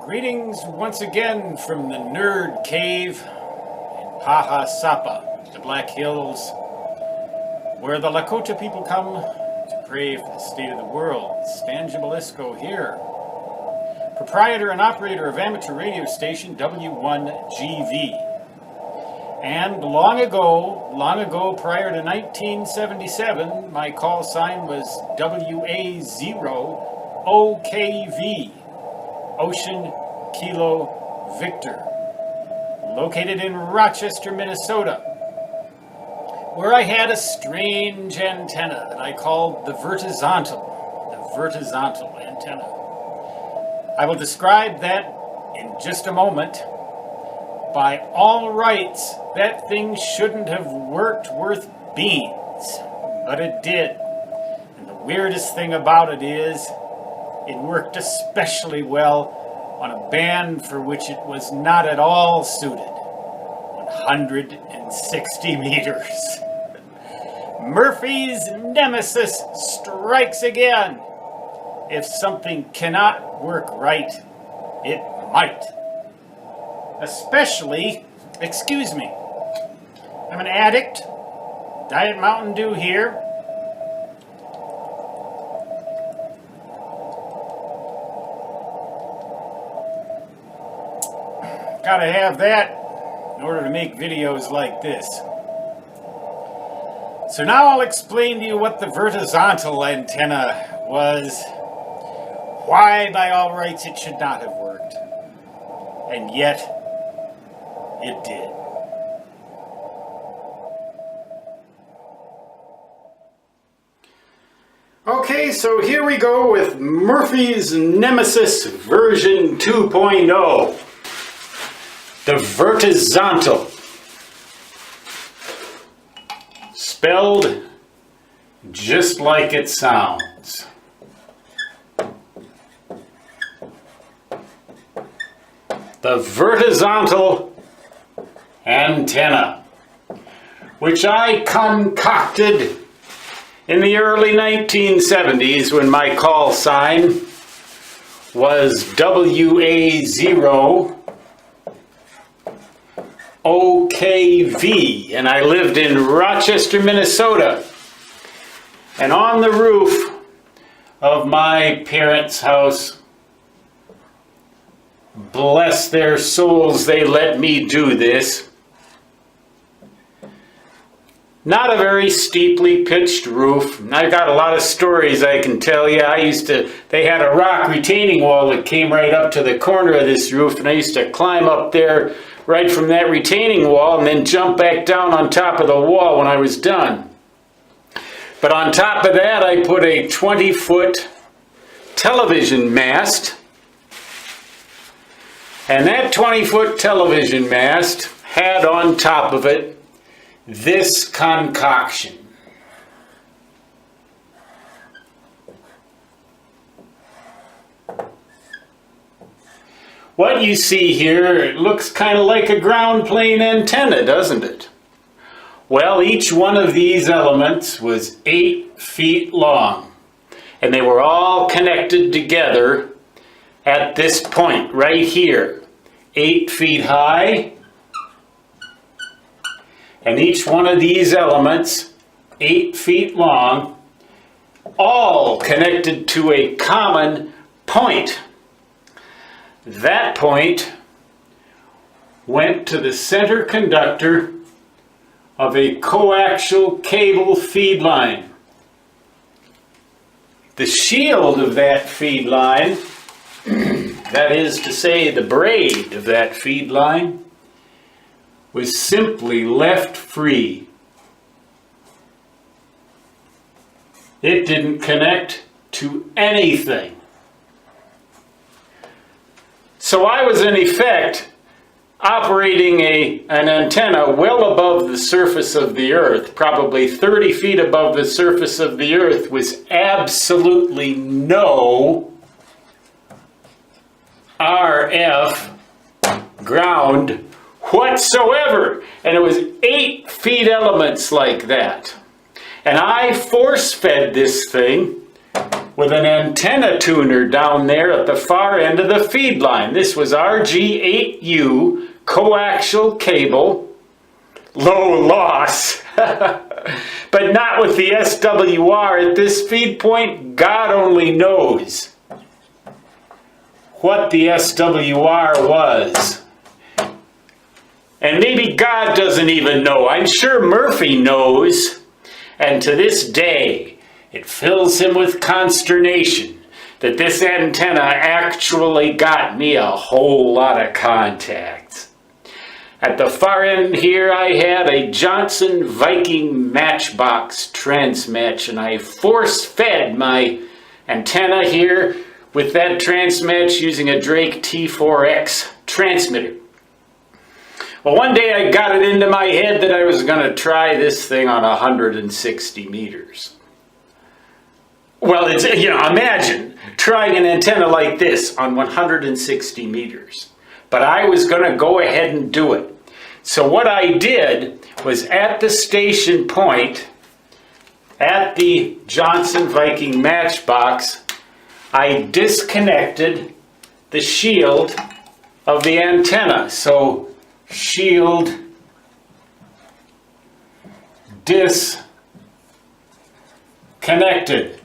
Greetings once again from the Nerd Cave in Paha Sapa, the Black Hills, where the Lakota people come to pray for the state of the world. Stan Gibilisco here, proprietor and operator of amateur radio station W1GV. And long ago, prior to 1977, my call sign was WA0OKV. Ocean Kilo Victor, located in Rochester, Minnesota, where I had a strange antenna that I called the vertizontal antenna. I will describe that in just a moment. By all rights, that thing shouldn't have worked worth beans, but it did. And the weirdest thing about it is, it worked especially well on a band for which it was not at all suited. 160 meters. Murphy's Nemesis strikes again. If something cannot work right, it might. Especially, excuse me, I'm an addict. Diet Mountain Dew here. Gotta have that in order to make videos like this. So now I'll explain to you what the vertizontal antenna was, why by all rights it should not have worked, and yet it did. Okay, so here we go with Murphy's Nemesis version 2.0. The vertizontal, spelled just like it sounds. The vertizontal antenna, which I concocted in the early 1970s when my call sign was WA0OKV, and I lived in Rochester, Minnesota. And on the roof of my parents' house, bless their souls, they let me do this. Not a very steeply pitched roof. I got a lot of stories I can tell you. They had a rock retaining wall that came right up to the corner of this roof, and I used to climb up there right from that retaining wall and then jump back down on top of the wall when I was done. But on top of that, I put a 20-foot television mast. And that 20-foot television mast had on top of it this concoction. What you see here, it looks kind of like a ground plane antenna, doesn't it? Well, each one of these elements was 8 feet long, and they were all connected together at this point right here, 8 feet high, and each one of these elements, 8 feet long, all connected to a common point. That point went to the center conductor of a coaxial cable feed line. The shield of that feed line, that is to say the braid of that feed line, was simply left free. It didn't connect to anything. So I was in effect operating an antenna well above the surface of the earth, probably 30 feet above the surface of the earth, with absolutely no RF ground whatsoever. And it was 8 feet elements like that. And I force-fed this thing with an antenna tuner down there at the far end of the feed line. This was RG8U coaxial cable, low loss, but not with the SWR at this feed point. God only knows what the SWR was. And maybe God doesn't even know. I'm sure Murphy knows. And to this day, it fills him with consternation that this antenna actually got me a whole lot of contacts. At the far end here, I had a Johnson Viking Matchbox transmatch, and I force-fed my antenna here with that transmatch using a Drake T4X transmitter. Well, one day I got it into my head that I was going to try this thing on 160 meters. Well, it's, imagine trying an antenna like this on 160 meters. But I was going to go ahead and do it. So what I did was at the station point, at the Johnson Viking Matchbox, I disconnected the shield of the antenna. So shield disconnected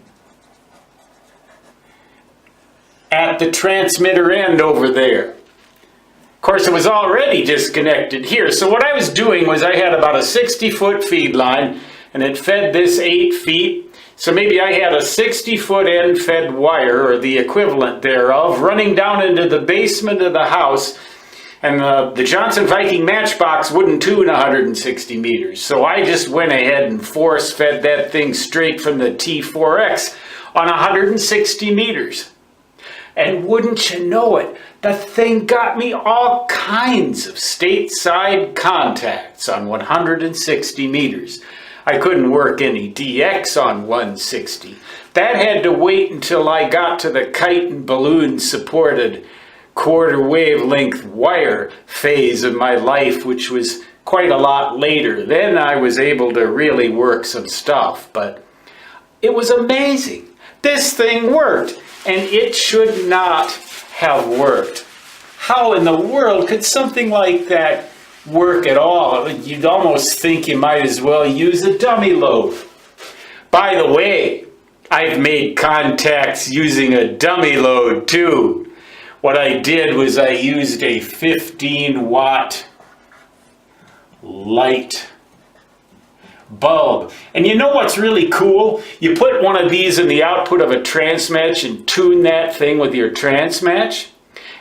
at the transmitter end over there. Of course, it was already disconnected here. So what I was doing was I had about a 60-foot feed line, and it fed this 8 feet. So maybe I had a 60-foot end-fed wire, or the equivalent thereof, running down into the basement of the house. And the Johnson Viking Matchbox wouldn't tune 160 meters. So I just went ahead and force-fed that thing straight from the T4X on 160 meters. And wouldn't you know it, the thing got me all kinds of stateside contacts on 160 meters. I couldn't work any DX on 160. That had to wait until I got to the kite and balloon supported quarter wavelength wire phase of my life, which was quite a lot later. Then I was able to really work some stuff, but it was amazing. This thing worked, and it should not have worked. How in the world could something like that work at all? You'd almost think you might as well use a dummy load. By the way, I've made contacts using a dummy load too. What I did was I used a 15-watt light bulb. And you know what's really cool? You put one of these in the output of a transmatch and tune that thing with your transmatch.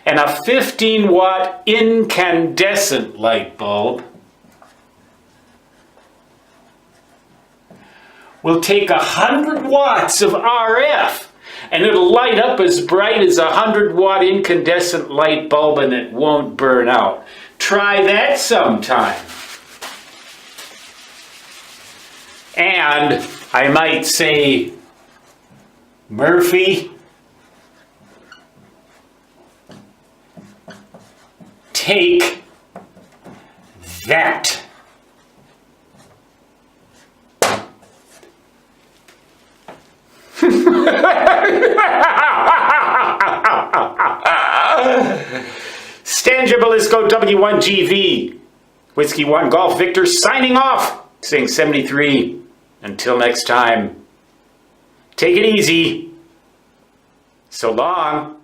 And a 15-watt incandescent light bulb will take 100 watts of RF, and it'll light up as bright as a 100-watt incandescent light bulb, and it won't burn out. Try that sometime. And I might say, Murphy, take that. Stand your Belisco W1GV. Whiskey 1 Golf Victor signing off. Saying 73. Until next time, take it easy. So long.